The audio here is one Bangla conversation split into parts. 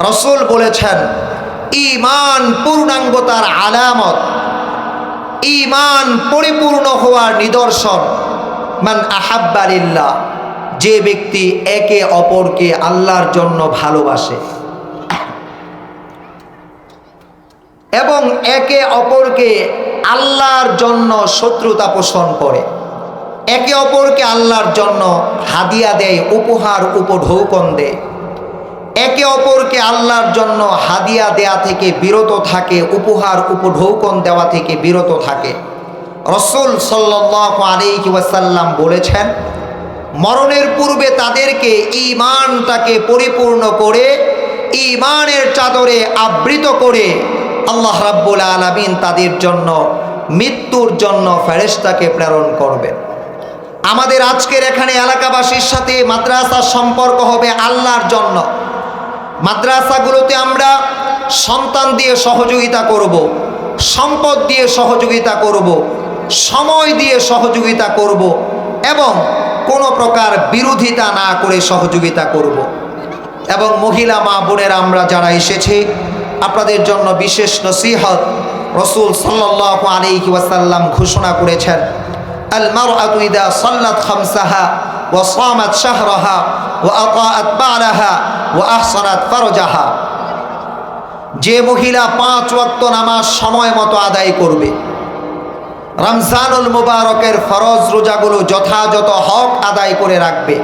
রাসূল বলেছেন ঈমান পূর্ণাঙ্গতার আলামত, ঈমান পরিপূর্ণ হওয়ার নিদর্শন মান আহাব্বা লিল্লাহ, যে ব্যক্তি একে অপরকে আল্লাহর জন্য ভালোবাসে এবং একে অপরকে আল্লাহর জন্য শত্রুতা পোষণ করে, একে অপরকে আল্লাহর জন্য হাদিয়া দেয়, উপহার উপঢৌকন দেয়, একে অপরকে আল্লাহর জন্য হাদিয়া দেয়া থেকে বিরত থাকে, উপহার উপঢৌকন দেওয়া থেকে বিরত থাকে। রাসূল সাল্লাল্লাহু আলাইহি ওয়াসাল্লাম বলেছেন, মরণের পূর্বে তাদেরকে ঈমানটাকে পরিপূর্ণ করে, ঈমানের চাদরে আবৃত করে আল্লাহ রাব্বুল আলামিন তাদের জন্য মৃত্যুর জন্য ফেরেশতাকে প্রেরণ করবেন। আমাদের আজকের এখানে এলাকাবাসীর সাথে মাদ্রাসার সম্পর্ক হবে আল্লাহর জন্য। মাদ্রাসাগুলোতে আমরা সন্তান দিয়ে সহযোগিতা করব, সম্পদ দিয়ে সহযোগিতা করব, সময় দিয়ে সহযোগিতা করব এবং কোনো প্রকার বিরোধিতা না করে সহযোগিতা করব। এবং মহিলা মা বোনেরা আমরা যারা এসেছি, আপনাদের জন্য বিশেষ নসিহত। রাসূল সাল্লাল্লাহু আলাইহি ওয়াসাল্লাম ঘোষণা করেছেন, আল মারআতু ইযা সাল্লাত খামসাহা ওয়া সামাত শাহরাহা ওয়া আতাআত বা'লাহা ওয়া আহসানাত ফারজাহা, যে মহিলা 5 ওয়াক্ত নামাজ সময় মতো আদায় করবে, রমজানুল মুবারকের ফরজ রোজাগুলো যথাযথ হক আদায় করে রাখবে,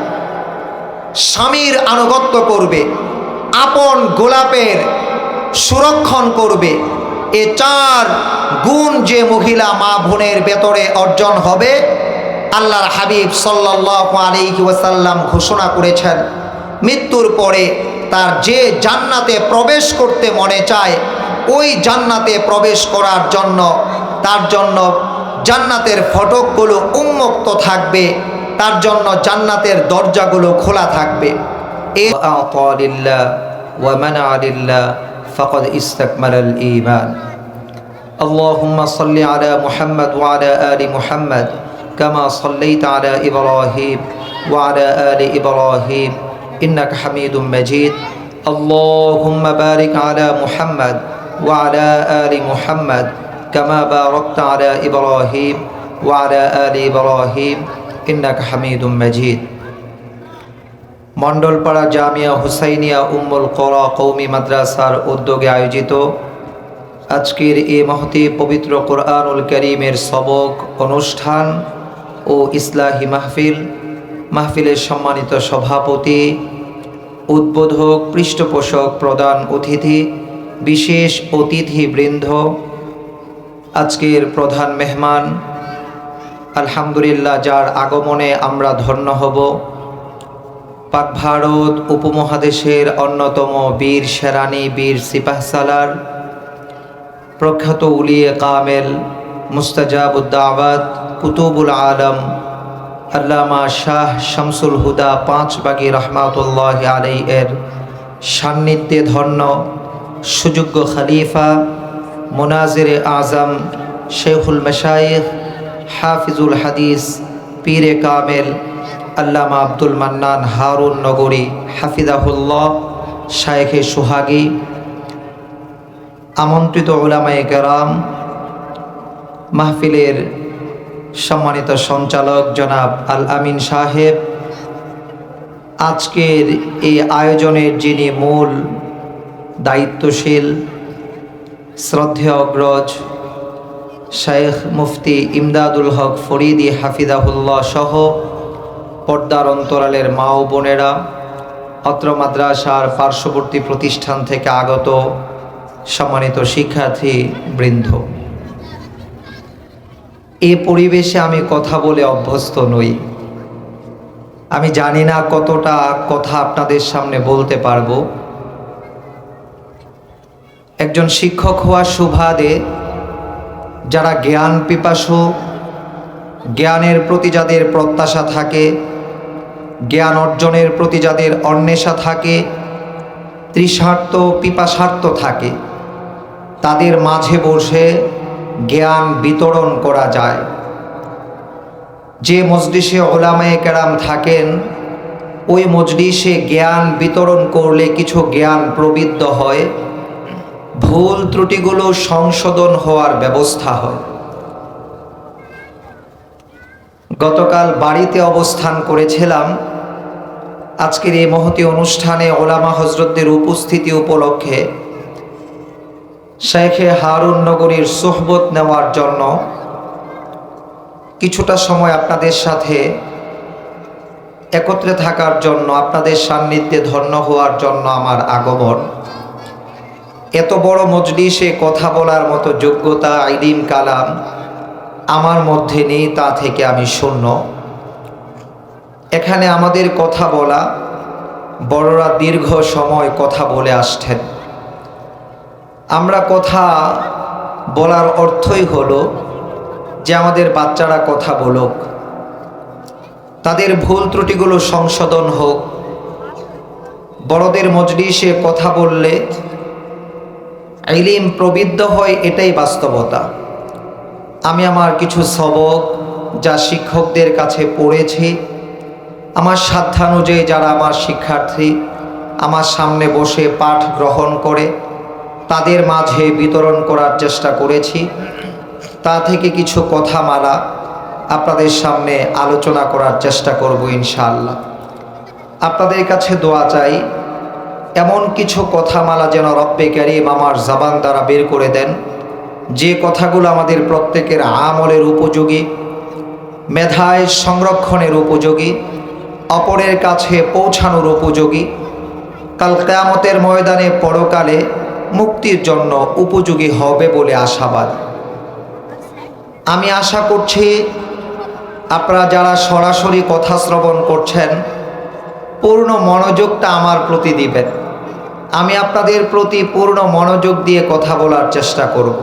স্বামীর আনুগত্য করবে, আপন গোলাপের সুরক্ষণ করবে, এ 4 গুণ যে মহিলা মা বোনের ভেতরে অর্জন হবে, আল্লাহর হাবিব সাল্লাল্লাহু আলাইহি ওয়াসাল্লাম ঘোষণা করেছেন, মৃত্যুর পরে তার যে জান্নাতে প্রবেশ করতে মনে চায়, ওই জান্নাতে প্রবেশ করার জন্য তার জন্য জান্নাতের ফটকগুলো উন্মুক্ত থাকবে, তার জন্য জান্নাতের দরজাগুলো খোলা থাকবে। আ'তা লিল্লাহ ওয়া মানা'a লিল্লাহ ফাকাদ ইসতাকমালাল ঈমান। আল্লাহুম্মা সাল্লি আলা মুহাম্মাদ ওয়া আলা আলি মুহাম্মাদ কামা সাল্লাইতা আলা ইব্রাহিম ওয়া আলা আলি ইব্রাহিম ইন্নাকা হামিদুম মাজিদ। আল্লাহুম্মা বারিক আলা মুহাম্মাদ ওয়া আলা আলি মুহাম্মাদ কামা বারাকতা আলা ইব্রাহিম ওয়া আলা আলি ইব্রাহিম ইন্নাকা হামিদুম মাজিদ। মণ্ডলপাড়া জামিয়া হুসাইনিয়া উম্মুল কোরা কওমি মাদ্রাসার উদ্যোগে আয়োজিত আজকের এই মহতি পবিত্র কোরআনুল কারীমের সবক অনুষ্ঠান ও ইসলাহি মাহফিলের সম্মানিত সভাপতি, উদ্বোধক, পৃষ্ঠপোষক, প্রধান অতিথি, বিশেষ অতিথিবৃন্দ, আজকের প্রধান মেহমান, আলহামদুলিল্লাহ যার আগমনে আমরা ধন্য হব, পাক ভারত উপমহাদেশের অন্যতম বীর সেরানী, বীর সিপাহসালার, প্রখ্যাত উলিয়ে কামেল, মুস্তাজাবুদ দাওয়াত, কুতুবুল আলম, আল্লামা শাহ শামসুল হুদা পাঁচবাগী রহমাতুল্লাহি আলাইহি এর সান্নিধ্যে ধন্য সুযোগ্য খলিফা, মুনাজিরে আজম, শেখুল মাশায়েখ, হাফিজুল হাদিস, পীরে কামেল আল্লামা আব্দুল মান্নান হারুন নগরী হাফিজাহুল্লাহ, শায়েখে সোহাগী, আমন্ত্রিত উলামায়ে কেরাম, মাহফিলের সম্মানিত সঞ্চালক জনাব আল আমিন সাহেব, আজকের এই আয়োজনের যিনি মূল দায়িত্বশীল, শ্রদ্ধেয় অগ্রজ শায়েখ মুফতি ইমদাদুল হক ফরিদি হাফিজাহুল্লাহ সহ পর্দার অন্তরালের মা ও বোনেরা, অত্র মাদ্রাসার পার্শ্ববর্তী প্রতিষ্ঠান থেকে আগত সম্মানিত শিক্ষার্থী বৃন্দ, এই পরিবেশে আমি কথা বলে অভ্যস্ত নই। আমি জানি না কতটা কথা আপনাদের সামনে বলতে পারবো। একজন শিক্ষক হওয়ার সুবাদে যারা জ্ঞান পিপাসু, জ্ঞানের প্রতি যাদের প্রত্যাশা থাকে, জ্ঞান অর্জনের প্রতি যাদের অন্বেষা থাকে, তৃষার্ত পিপাসার্থ থাকে, তাদের মাঝে বসে জ্ঞান বিতরণ করা যায়। যে মজলিসে উলামায়ে কেরাম থাকেন, ওই মজলিসে জ্ঞান বিতরণ করলে কিছু জ্ঞান প্রবৃদ্ধ হয়, ভুল ত্রুটিগুলো সংশোধন হওয়ার ব্যবস্থা হয়। গতকাল বাড়িতে অবস্থান করেছিলাম। আজকের এই মহতী অনুষ্ঠানে ওলামা হজরতদের উপস্থিতি উপলক্ষে শেখে হারুন নগরীর সোহবত নেওয়ার জন্য কিছুটা সময় আপনাদের সাথে একত্রে থাকার জন্য, আপনাদের সান্নিধ্যে ধন্য হওয়ার জন্য আমার আগমন। এত বড় মজলিসে কথা বলার মতো যোগ্যতা, ইলম, কালাম আমার মধ্যে নেই, তা থেকে আমি শূন্য। এখানে আমাদের কথা বলা, বড়রা দীর্ঘ সময় কথা বলে আসছেন। আমরা কথা বলার অর্থই হলো যে আমাদের বাচ্চারা কথা বলুক, তাদের ভুল ত্রুটিগুলো সংশোধন হোক। বড়দের মজলিসে কথা বললে ইলম প্রবৃদ্ধ হয়, এটাই বাস্তবতা। আমি আমার কিছু সবক যা শিক্ষকদের কাছে পড়েছি, আমার সাধ্যানুযায়ী যারা আমার শিক্ষার্থী আমার সামনে বসে পাঠ গ্রহণ করে তাদের মাঝে বিতরণ করার চেষ্টা করেছি। তা থেকে কিছু কথামালা আপনাদের সামনে আলোচনা করার চেষ্টা করব ইনশাআল্লাহ। আপনাদের কাছে দোয়া চাই, এমন কিছু কথামালা যেন রব্বে কারীম আমার জবান দ্বারা বের করে দেন, যে কথাগুলো আমাদের প্রত্যেকের আমলের উপযোগী, মেধায় সংরক্ষণের উপযোগী, অপরের কাছে পৌঁছানোর উপযোগী, কাল কিয়ামতের ময়দানে পরকালে মুক্তির জন্য উপযোগী হবে বলে আশাবাদ। আমি আশা করছি আপনারা যারা সরাসরি কথা শ্রবণ করছেন পূর্ণ মনোযোগটা আমার প্রতি দিবেন। আমি আপনাদের প্রতি পূর্ণ মনোযোগ দিয়ে কথা বলার চেষ্টা করব।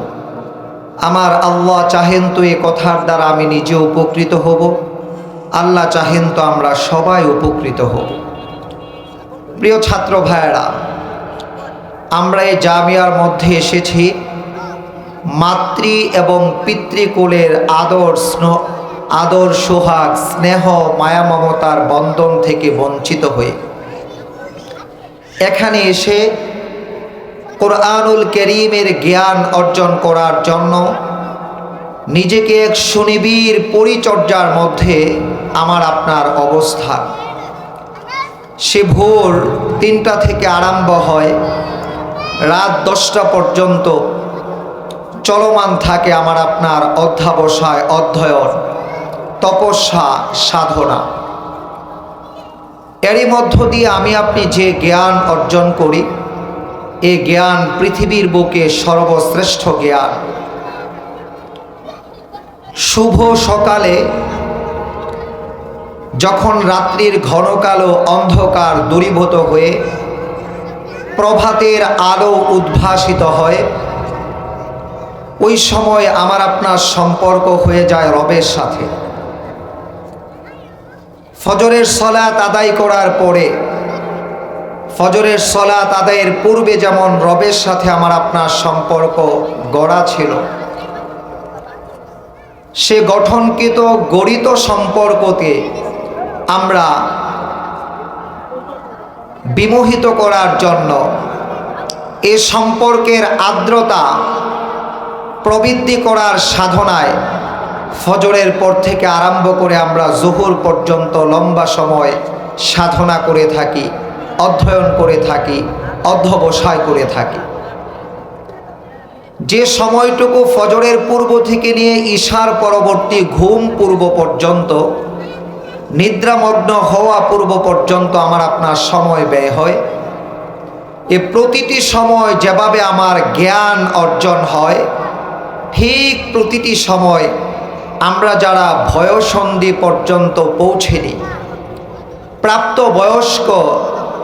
আমার আল্লাহ চাহেন তো এ কথার দ্বারা আমি নিজে উপকৃত হব, আল্লাহ চাহেন তো আমরা সবাই উপকৃত হব। প্রিয় ছাত্র ভাইয়েরা, আমরা এই জামিয়ার মধ্যে এসেছি মাতৃ এবং পিতৃকুলের আদর সোহাগ, স্নেহ, মায়া মমতার বন্ধন থেকে বঞ্চিত হয়ে এখানে এসে কোরআনুল কারীমের জ্ঞান অর্জন করার জন্য নিজেকে এক সুনিবিড় পরিচর্যার মধ্যে আমার আপনার অবস্থান। সে ভোর 3টা থেকে আরম্ভ হয়, রাত 10টা পর্যন্ত চলমান থাকে আমার আপনার অধ্যাবসায়, অধ্যয়ন, তপস্যা, সাধনা। এরই মধ্য দিয়ে আমি আপনি যে জ্ঞান অর্জন করি, এই জ্ঞান পৃথিবীর বুকে সর্বশ্রেষ্ঠ জ্ঞান। শুভ সকালে যখন রাত্রির ঘন কালো অন্ধকার দূরীভূত হয়ে প্রভাতের আলো উদ্ভাসিত হয়, ওই সময় আমার আপনার সম্পর্ক হয়ে যায় রবের সাথে। ফজরের সলাত আদায় করার পরে, ফজরের সলাত আদায়ের পূর্বে যেমন রবের সাথে আমার আপনার সম্পর্ক গড়া ছিল, সে গঠনকৃত গড়িত সম্পর্ককে আমরা বিমোহিত করার জন্য, এ সম্পর্কের আর্দ্রতা প্রবৃদ্ধি করার সাধনায় ফজরের পর থেকে আরম্ভ করে আমরা জোহর পর্যন্ত লম্বা সময় সাধনা করে থাকি, অধ্যয়ন করে থাকি, অধ্যবসায় করে থাকি। যে সময়টুকু ফজরের পূর্ব থেকে নিয়ে ঈশার পরবর্তী ঘুম পূর্ব পর্যন্ত, নিদ্রামগ্ন হওয়া পূর্ব পর্যন্ত আমার আপনার সময় ব্যয় হয়, এ প্রতিটি সময় যেভাবে আমার জ্ঞান অর্জন হয়, ঠিক প্রতিটি সময় আমরা যারা বয়ঃসন্ধি পর্যন্ত পৌঁছেনি, প্রাপ্ত বয়স্ক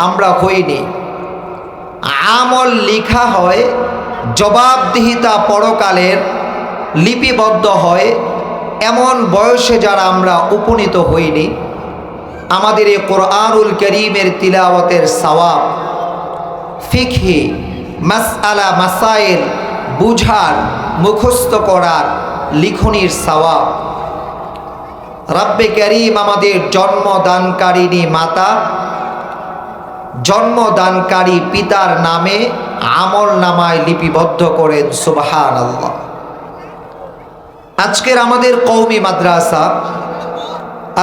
আমরা হইনি, আমল লিখা হয়, জবাবদিহিতা পরকালের লিপিবদ্ধ হয়, এমন বয়সে যারা আমরা উপনীত হইনি, আমাদের এই কোরআনুল কারীমের তিলাওয়াতের সওয়াব, ফিকহি মাসআলা মাসাইল বুঝার, মুখস্থ করার, লিখনির সওয়াব, রব্বে কারীম আমাদের জন্মদানকারিণী মাতা জন্মদানকারী পিতার নামে আমল নামায় লিপিবদ্ধ করেন। সুবহানাল্লাহ। আজকের আমাদের কওমি মাদ্রাসা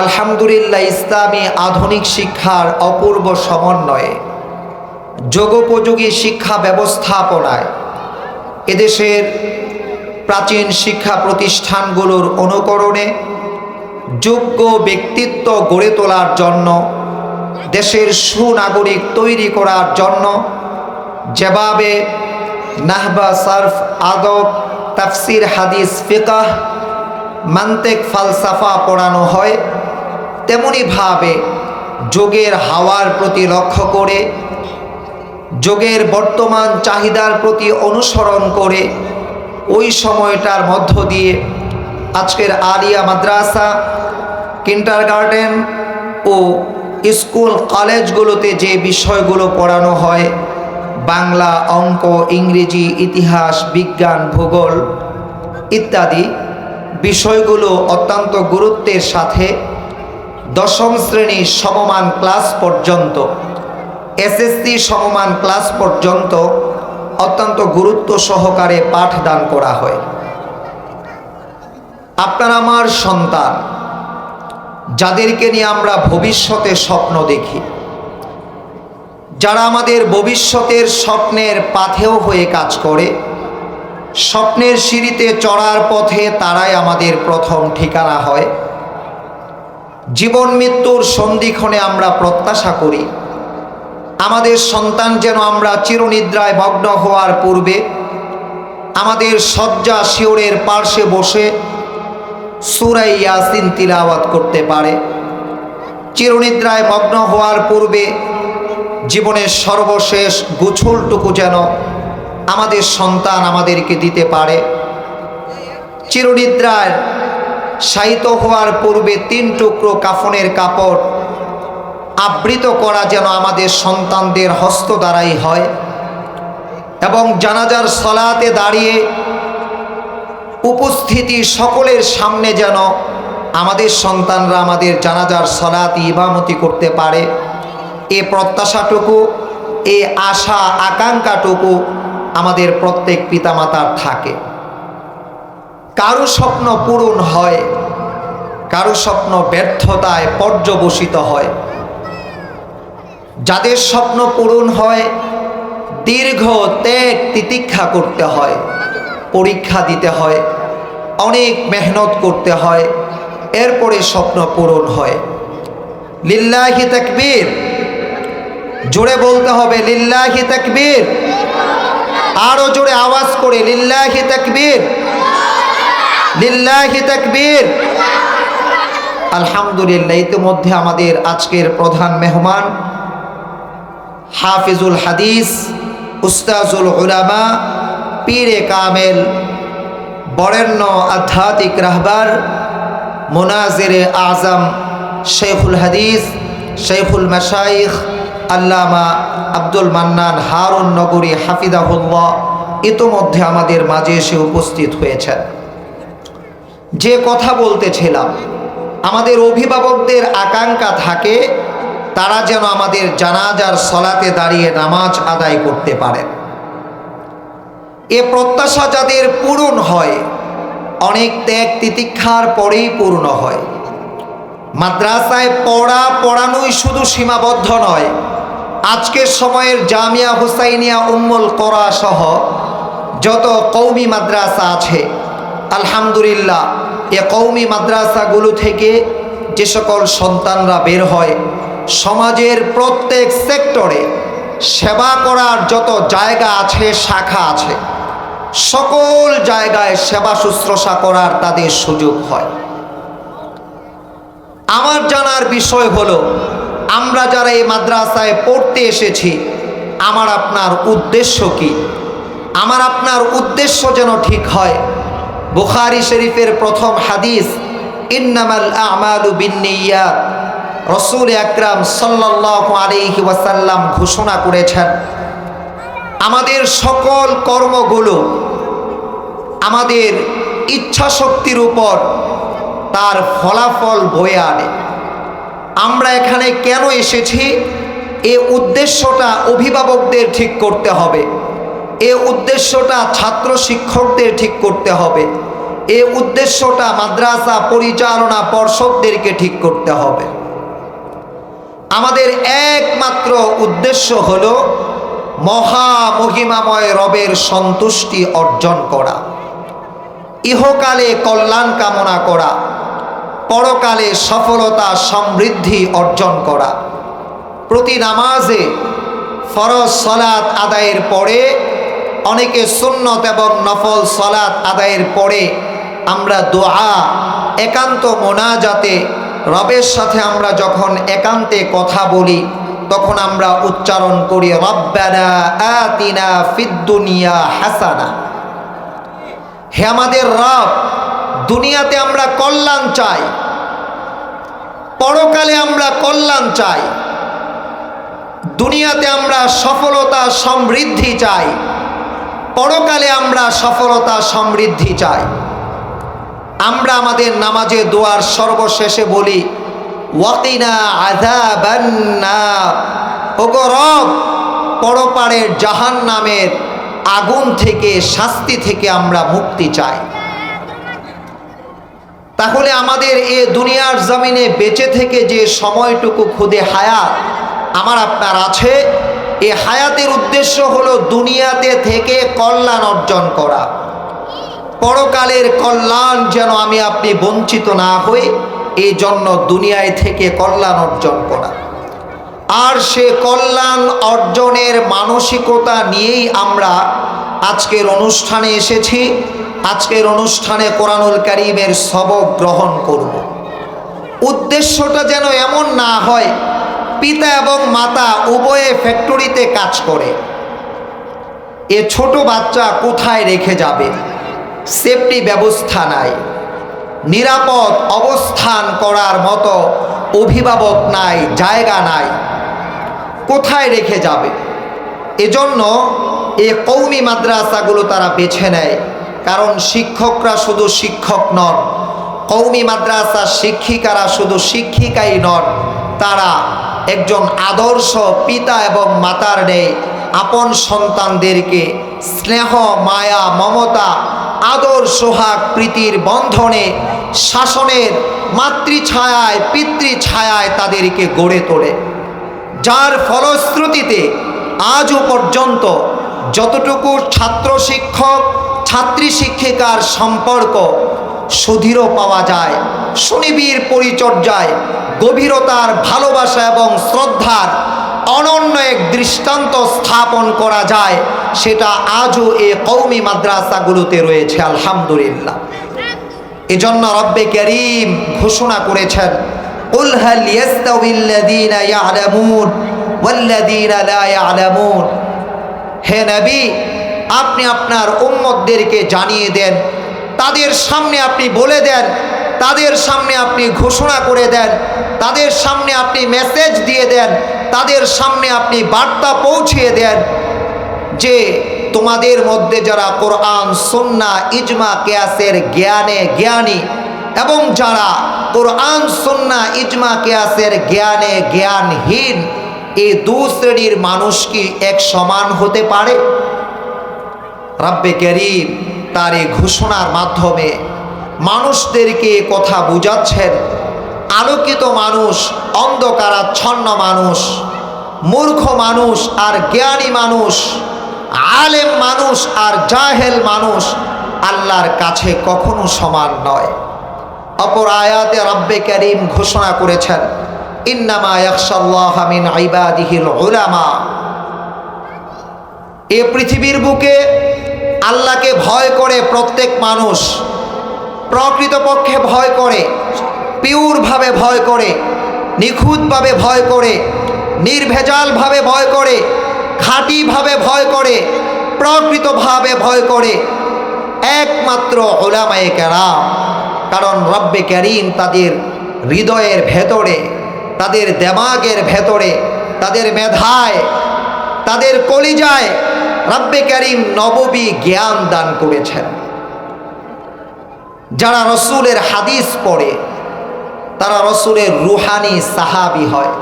আলহামদুলিল্লাহ ইসলামী আধুনিক শিক্ষার অপূর্ব সমন্বয়ে যোগোপযোগী শিক্ষা ব্যবস্থাপনায় এদেশের প্রাচীন শিক্ষা প্রতিষ্ঠানগুলোর অনুকরণে যোগ্য ব্যক্তিত্ব গড়ে তোলার জন্য, দেশের সুনাগরিক তৈরি করার জন্য যেভাবে নাহবা, সারফ, আদব, তাফসির, হাদিস, ফিকহ, মান্তিক, ফালসাফা পড়ানো হয়, তেমনিভাবে যোগের হাওয়ার প্রতি লক্ষ্য করে, যোগের বর্তমান চাহিদার প্রতি অনুসরণ করে ওই সময়টার মধ্য দিয়ে আজকের আলিয়া মাদ্রাসা, কিন্ডারগার্টেন ও স্কুল কলেজগুলোতে যে বিষয়গুলো পড়ানো হয়, বাংলা, অঙ্ক, ইংরেজি, ইতিহাস, বিজ্ঞান, ভূগোল ইত্যাদি বিষয়গুলো অত্যন্ত গুরুত্বের সাথে দশম শ্রেণী সমমান ক্লাস পর্যন্ত, এসএসসি সমমান ক্লাস পর্যন্ত অত্যন্ত গুরুত্ব সহকারে পাঠদান করা হয়। আপনার আমার সন্তান, যাদেরকে নিয়ে আমরা ভবিষ্যতে স্বপ্ন দেখি, যারা আমাদের ভবিষ্যতের স্বপ্নের পাথেয় হয়ে কাজ করে, স্বপ্নের সিঁড়িতে চড়ার পথে তারাই আমাদের প্রথম ঠিকানা হয়। জীবন মৃত্যুর সন্ধিক্ষণে আমরা প্রত্যাশা করি আমাদের সন্তান যেন আমরা চিরনিদ্রায় মগ্ন হওয়ার পূর্বে আমাদের শয্যা শিওরের পার্শ্বে বসে সূরা ইয়াসিন তিলাওয়াত করতে পারে। চিরনিদ্রায় মগ্ন হওয়ার পূর্বে জীবনের সর্বশেষ গুছলটুকু যেন আমাদের সন্তান আমাদেরকে দিতে পারে। চিরনিদ্রায় শায়িত হওয়ার পূর্বে 3 টুকরো কাফনের কাপড় আবৃত করা যেন আমাদের সন্তানদের হস্ত দ্বারাই হয়, এবং জানাজার সলাতে দাঁড়িয়ে উপস্থিতি সকলের সামনে যেন আমাদের সন্তানরা আমাদের জানাজার সলাতে ইমামতি করতে পারে। এ প্রত্যাশাটুকু, এ আশা আকাঙ্ক্ষাটুকু আমাদের প্রত্যেক পিতামাতার থাকে। কারো স্বপ্ন পূরণ হয়, কারো স্বপ্ন ব্যর্থতায় পর্যবসিত হয়। যাদের স্বপ্ন পূরণ হয় দীর্ঘ ত্যাগ তিতিক্ষা করতে হয়, পরীক্ষা দিতে হয়, অনেক মেহনত করতে হয়, এরপরে স্বপ্ন পূরণ হয়। লিল্লাহি তাকবীর, জোরে বলতে হবে লিল্লাহি তাকবীর, আরো জোরে আওয়াজ করে লিল্লাহি তাকবীর, লিল্লাহি তাকবীর। আলহামদুলিল্লাহ, ইতিমধ্যে আমাদের আজকের প্রধান মেহমান হাফিজুল হাদিস, উস্তাজুল উলামা, পীরে কামেল, বরেণ্য আধ্যাত্মিক রাহবার, মুনাজিরে আজম, শেখুল হাদিস, শেখুল মাশাইখ আল্লামা আব্দুল মান্নান হারুন নগরী হাফিজাহুল্লাহ ইতোমধ্যে আমাদের মাঝে এসে উপস্থিত হয়েছেন। যে কথা বলতেছিলাম, আমাদের অভিভাবকদের আকাঙ্ক্ষা থাকে তারা যেন আমাদের জানাজার সলাতে দাঁড়িয়ে নামাজ আদায় করতে পারেন। এ প্রত্যাশা যাদের পূরণ হয়, অনেক ত্যাগ তিতিক্ষার পরেই পূর্ণ হয়। মাদ্রাসায় পড়ানোই শুধু সীমাবদ্ধ নয়, আজকের সময়ের জামিয়া হুসাইনিয়া, উম্মুল কোরা সহ যত কওমি মাদ্রাসা আছে, আলহামদুলিল্লাহ এ কওমি মাদ্রাসাগুলো থেকে যে সকল সন্তানরা বের হয়, সমাজের প্রত্যেক সেক্টরে সেবা করার যত জায়গা আছে, শাখা আছে, সকল জায়গায় সেবা শুশ্রূষা করার তাদের সুযোগ হয়। আমার জানার বিষয় হলো, আমরা যারা এই মাদ্রাসায় পড়তে এসেছি, আমার আপনার উদ্দেশ্য কি? আমার আপনার উদ্দেশ্য যেন ঠিক হয়। বুখারী শরীফের প্রথম হাদিস, ইন্নামাল আমালু বিন্নিয়াত, রাসূল আকরাম সাল্লাল্লাহু আলাইহি ওয়াসাল্লাম ঘোষণা করেছেন, আমাদের সকল কর্মগুলো আমাদের ইচ্ছা শক্তির উপর তার ফলাফল বয়ে আনে। আমরা এখানে কেন এসেছি? এই উদ্দেশ্যটা অভিভাবকদের ঠিক করতে হবে, এই উদ্দেশ্যটা ছাত্র শিক্ষকদের ঠিক করতে হবে, এই উদ্দেশ্যটা মাদ্রাসা পরিচালনা পর্ষদদেরকে ঠিক করতে হবে। আমাদের একমাত্র উদ্দেশ্য হলো মহামহিমাময় রবের সন্তুষ্টি অর্জন করা, ইহকালে কল্যাণ কামনা করা, পরকালে সফলতা সমৃদ্ধি অর্জন করা। প্রতি নামাজে ফরজ সালাত আদায়ের পরে, অনেকে সুন্নত এবং নফল সালাত আদায়ের পরে আমরা দোয়া একান্ত মোনাজাতে রবের সাথে আমরা যখন একান্তে কথা বলি তখন আমরা উচ্চারণ করি রব্বানা আতিনা ফিদ দুনিয়া হাসানা। হে আমাদের রব, দুনিয়াতে আমরা কল্যাণ চাই, পরকালে আমরা কল্যাণ চাই, দুনিয়াতে আমরা সফলতা সমৃদ্ধি চাই, পরকালে আমরা সফলতা সমৃদ্ধি চাই। আমরা আমাদের নামাজে দোয়ার সর্বশেষে বলি ওয়াকিনা আযাবান নার, ওগো রব, পরপারের জাহান্নামের আগুন থেকে, শাস্তি থেকে আমরা মুক্তি চাই। তাহলে আমাদের এই দুনিয়ার জমিনে বেঁচে থেকে যে সময়টুকু খুদে হায়াত আমার আপনার আছে, এই হায়াতের উদ্দেশ্য হলো দুনিয়াতে থেকে কল্যাণ অর্জন করা, পরকালের কল্যাণ যেন আমি আপনি বঞ্চিত না হই, এই জন্য দুনিয়ায় থেকে কল্যাণ অর্জন করা। আর সে কল্যাণ অর্জনের মানসিকতা নিয়েই আমরা আজকের অনুষ্ঠানে এসেছি। আজকের অনুষ্ঠানে কোরআনুল কারীমের সবক গ্রহণ করব। উদ্দেশ্যটা যেন এমন না হয় পিতা এবং মাতা উভয়ে ফ্যাক্টরিতে কাজ করে, এ ছোট বাচ্চা কোথায় রেখে যাবে, সেফটি ব্যবস্থা নাই, নিরাপদ অবস্থান করার মতো অভিভাবক নাই, জায়গা নাই, কোথায় রেখে যাবে। এজন্য এই কওমি মাদ্রাসাগুলো তারা বেছে নেয়, কারণ শিক্ষকরা শুধু শিক্ষক নন, কওমি মাদ্রাসার শিক্ষিকারা শুধু শিক্ষিকাই নন, তারা একজন আদর্শ পিতা এবং মাতার ন্যায় আপন সন্তানদেরকে স্নেহ, মায়া, মমতা, আদর, সোহাগ, প্রীতির বন্ধনে, শাসনের মাতৃছায়ায়, পিতৃছায়ায় তাদেরকে গড়ে তোলে। যার ফলশ্রুতিতে আজও পর্যন্ত যতটুকু ছাত্র শিক্ষক, ছাত্রী শিক্ষিকার সম্পর্ক সুদৃঢ় পাওয়া যায়, সুনিবিড় পরিচর্যায় গভীরতার ভালোবাসা এবং শ্রদ্ধার অনন্য এক দৃষ্টান্ত স্থাপন করা যায়, সেটা আজও এই কওমি মাদ্রাসাগুলোতে রয়েছে, আলহামদুলিল্লাহ। এজন্য রব্বে কারীম ঘোষণা করেছেন কুল হাল ইয়াস্তাউিল্লাযীনা ইয়া'লামুন ওয়াল্লাযীনা লা ইয়া'লামুন। হে নবী, আপনি আপনার উম্মতদেরকে জানিয়ে দেন, তাদের সামনে আপনি বলে দেন, তাদের সামনে আপনি ঘোষণা করে দেন, তাদের সামনে আপনি মেসেজ দিয়ে দেন, তাদের সামনে আপনি বার্তা পৌঁছিয়ে দেন যে তোমাদের মধ্যে যারা কোরআন, সুন্নাহ, ইজমা, কিয়াসের জ্ঞানে জ্ঞানী এবং যারা কোরআন, সুন্নাহ, ইজমা, কিয়াসের জ্ঞানে জ্ঞানহীন, এই দু শ্রেণীর মানুষ কি এক সমান হতে পারে? রব্বে কারীম তার এই ঘোষণার মাধ্যমে মানুষদেরকে কথা বুঝাচ্ছেন। আলোকিত মানুষ, অন্ধকারাচ্ছন্ন মানুষ, মূর্খ মানুষ আর জ্ঞানী মানুষ, আলেম মানুষ আর জাহেল মানুষ আল্লাহর কাছে কখনো সমান নয়। অপর আয়াতে রব্বে কারীম ঘোষণা করেছেন ইন্নামা ইয়াখশাল্লাহা মিন ইবাদিহিল উলামা। এই পৃথিবীর বুকে আল্লাহকে ভয় করে প্রত্যেক মানুষ, প্রকৃতপক্ষে ভয় করে, পিওরভাবে ভয় করে, নিখুঁতভাবে ভয় করে, নির্ভেজালভাবে ভয় করে, খাঁটিভাবে ভয় করে, প্রকৃতভাবে ভয় করে একমাত্র উলামায়ে কেরাম। কারণ রব্বে কারীম তাদের হৃদয়ের ভেতরে, তাদের দেমাগের ভেতরে, তাদের মেধায়, তাদের কলিজায় রব্বে কারীম নববী জ্ঞান দান করেছেন। যারা রসুলের হাদিস পড়ে তারা রসুলের রুহানি সাহাবী হয়।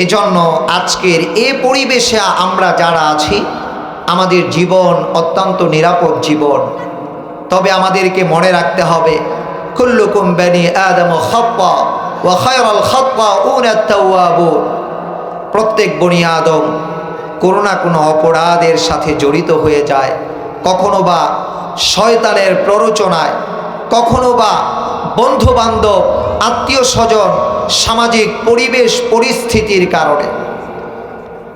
এজন্য আজকের এ পরিবেশে আমরা যারা আছি, আমাদের জীবন অত্যন্ত নিরাপদ জীবন। তবে আমাদেরকে মনে রাখতে হবে, কুল্লুকুম বানি আদম খাত্তা ওয়া খায়রুল খাত্তাউনা আত-তাওয়াবুন। প্রত্যেক বনি আদম কোনো না কোনো অপরাধের সাথে জড়িত হয়ে যায়, কখনো বা শয়তানের প্ররোচনায়, কখনো বা বন্ধু বান্ধব, আত্মীয় স্বজন, সামাজিক পরিবেশ পরিস্থিতির কারণে।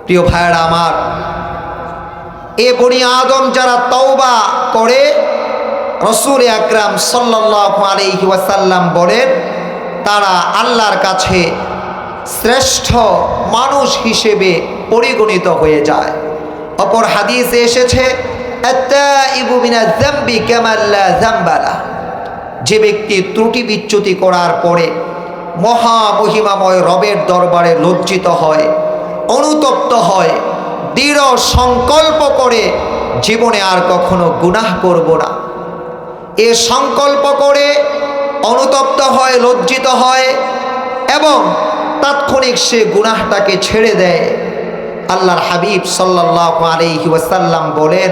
প্রিয় ভাইয়েরা আমার, এ বনি আদম যারা তওবা করে, রাসূল আকরাম সাল্লাল্লাহু আলাইহি ওয়াসাল্লাম বলেন, তারা আল্লাহর কাছে শ্রেষ্ঠ মানুষ হিসেবে পরিগণিত হয়ে যায়। অপর হাদিসে এসেছে, আত-তাইবু মিনাজ যামবি কামা লা যামবা লাহ। যে ব্যক্তি ত্রুটি বিচ্যুতি করার পরে মহামহিমাময় রবের দরবারে লজ্জিত হয়, অনুতপ্ত হয়, দৃঢ় সংকল্প করে জীবনে আর কখনো গুনাহ করব না, এ সংকল্প করে অনুতপ্ত হয়, লজ্জিত হয় এবং তাৎক্ষণিক সে গুনাহটাকে ছেড়ে দেয়, আল্লাহর হাবিব সাল্লাল্লাহু আলাইহি ওয়াসাল্লাম বলেন,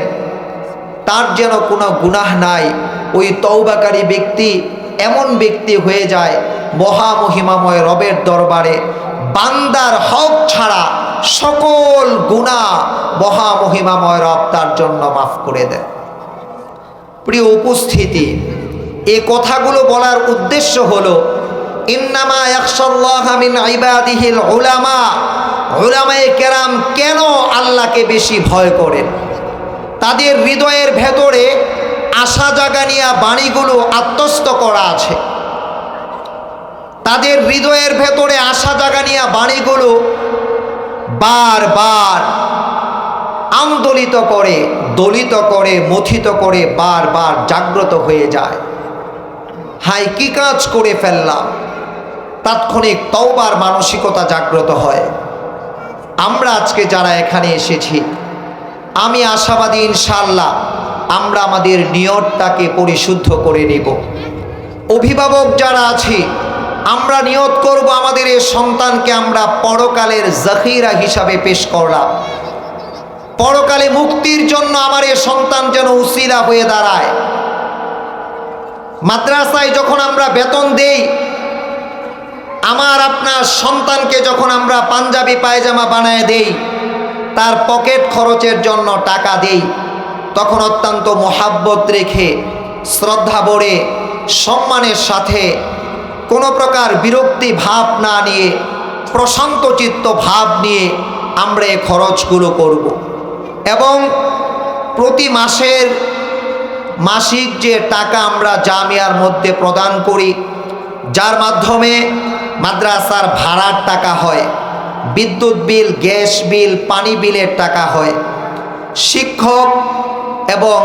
তার যেন কোনো গুনাহ নাই। ওই তওবাকারী ব্যক্তি এমন ব্যক্তি হয়ে যায়, মহামহিমাময় রবের দরবারে বান্দার হক ছাড়া সকল গুনাহ মহামহিমাময় রব তার জন্য মাফ করে দেয়। প্রিয় উপস্থিতি, এই কথাগুলো বলার উদ্দেশ্য হলো, ইন্নামা ইয়াখশাল্লাহা মিন ইবাদিহিল উলামা। উলামায়ে কেরাম কেন আল্লাহকে বেশি ভয় করেন? তাদের হৃদয়ের ভেতরে আশা জাগানিয়া বাণীগুলো আত্মস্থ করা আছে। তাদের হৃদয়ের ভেতরে আশা জাগানিয়া বাণীগুলো বারবার আন্দোলিত করে, দলিত করে, মথিত করে বারবার জাগ্রত হয়ে যায়। হাই, কি কাজ করে ফেললাম? তাৎক্ষণিক তওবার মানসিকতা জাগ্রত হয়। আমরা আজকে যারা এখানে এসেছি, আমি আশাবাদী ইনশাআল্লাহ আমরা আমাদের নিয়তটাকে পরিশুদ্ধ করে নিব। অভিভাবক যারা আছি, আমরা নিয়ত করব আমাদের এই সন্তানকে আমরা পরকালের জাখিরা হিসাবে পেশ করলাম। পরকালে মুক্তির জন্য আমার এই সন্তান যেন উসিলা হয়ে দাঁড়ায়। মাদ্রাসায় যখন আমরা বেতন দেই, আমার আপনার সন্তানকে যখন আমরা পাঞ্জাবি পায়জামা বানায় দেই, তার পকেট খরচের জন্য টাকা দেই, তখন অত্যন্ত মোহাব্বত রেখে, শ্রদ্ধা ভরে, সম্মানের সাথে, কোনো প্রকার বিরক্তি ভাব না নিয়ে, প্রশান্ত চিত্ত ভাব নিয়ে আমরা এই খরচগুলো করব। এবং প্রতি মাসের মাসিক যে টাকা আমরা জামিয়ার মধ্যে প্রদান করি, যার মাধ্যমে মাদ্রাসার ভাড়ার টাকা হয়, বিদ্যুৎ বিল, গ্যাস বিল, পানি বিলের টাকা হয়, শিক্ষক এবং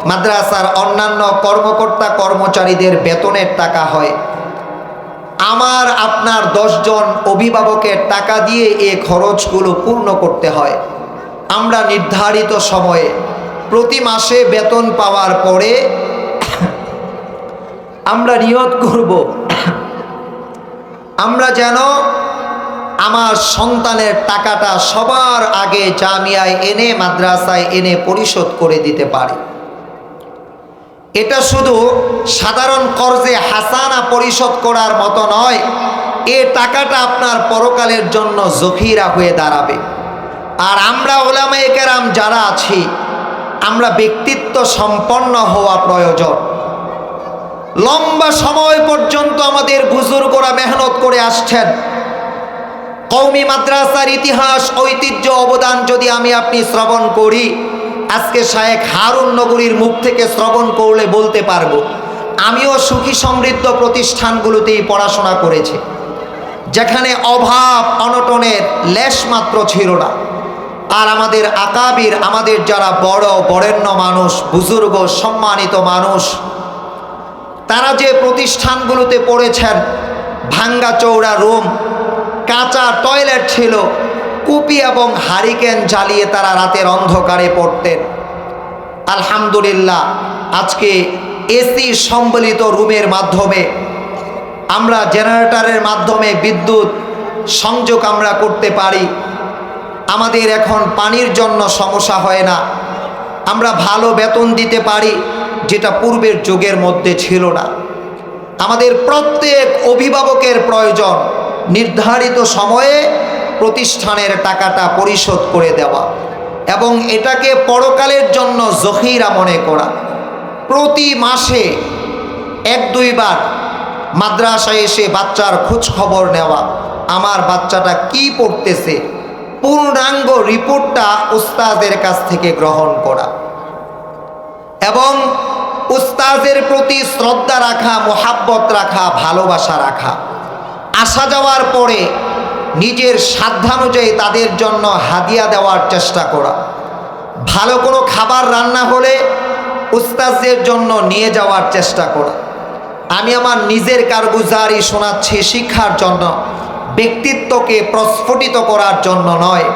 মাদ্রাসার অন্যান্য কর্মকর্তা কর্মচারীদের বেতনের টাকা হয়, আমার আপনার 10 জন অভিভাবকের টাকা দিয়ে এই খরচগুলো পূর্ণ করতে হয়। আমরা নির্ধারিত সময়ে প্রতি মাসে বেতন পাওয়ার পরে আমরা নিয়ত করব, আমরা যেন আমার সন্তানের টাকাটা সবার আগে জামিয়ায় এনে, মাদ্রাসায় এনে পরিশোধ করে দিতে পারি। এটা শুধু সাধারণ কর্জে হাসানা পরিশোধ করার মতো নয়, এ টাকাটা আপনার পরকালের জন্য জখিরা হয়ে দাঁড়াবে। আর আমরা উলামায়ে কেরাম যারা আছি, আমরা ব্যক্তিত্ব সম্পন্ন হওয়া প্রয়োজন। লম্বা সময় পর্যন্ত আমাদের বুজুর্গরা মেহনত করে আসছেন। কওমি মাদ্রাসার ইতিহাস, ঐতিহ্য, অবদান যদি আমি আপনি শ্রবণ করি, আজকে শায়েখ হারুন নগরীর মুখ থেকে শ্রবণ করলে বলতে পারবো, আমিও সুখী সমৃদ্ধ প্রতিষ্ঠানগুলোতেই পড়াশোনা করেছি, যেখানে অভাব অনটনের লেশ মাত্র ছিল না। আর আমাদের আকাবির, আমাদের যারা বড় বরেণ্য মানুষ, বুজুর্গ, সম্মানিত মানুষ, তারা যে প্রতিষ্ঠানগুলোতে পড়েছেন, ভাঙ্গা চৌড়া রুম, কাঁচা টয়লেট ছিল, কুপি এবং হারিকেন জ্বালিয়ে তারা রাতের অন্ধকারে পড়তেন। আলহামদুলিল্লাহ, আজকে এসি সম্বলিত রুমের মাধ্যমে, আমরা জেনারেটরের মাধ্যমে বিদ্যুৎ সংযোগ আমরা করতে পারি। আমাদের এখন পানির জন্য সমস্যা হয় না, আমরা ভালো বেতন দিতে পারি, যেটা পূর্বের যুগের মধ্যে ছিল না। আমাদের প্রত্যেক অভিভাবকের প্রয়োজন নির্ধারিত সময়ে প্রতিষ্ঠানের টাকাটা পরিশোধ করে দেওয়া এবং এটাকে পরকালের জন্য জখিরা মনে করা। প্রতি মাসে 1-2 বার মাদ্রাসায় এসে বাচ্চার খোঁজ খবর নেওয়া, আমার বাচ্চাটা কি পড়তেছে, পূর্ণাঙ্গ রিপোর্টটা উস্তাদের কাছ থেকে গ্রহণ করা এবং উস্তাদের প্রতি শ্রদ্ধা রাখা, মোহাব্বত রাখা, ভালোবাসা রাখা। আসা যাওয়ার পরে নিজের সাধ্যানুযায়ী তাদের জন্য হাদিয়া দেওয়ার চেষ্টা করা। ভালো কোনো খাবার রান্না হলে উস্তাদের জন্য নিয়ে যাওয়ার চেষ্টা করা। আমি আমার নিজের কারগুজারি শোনাচ্ছি শিক্ষার জন্য, ব্যক্তিত্বকে প্রস্ফুটিত করার জন্য নয়।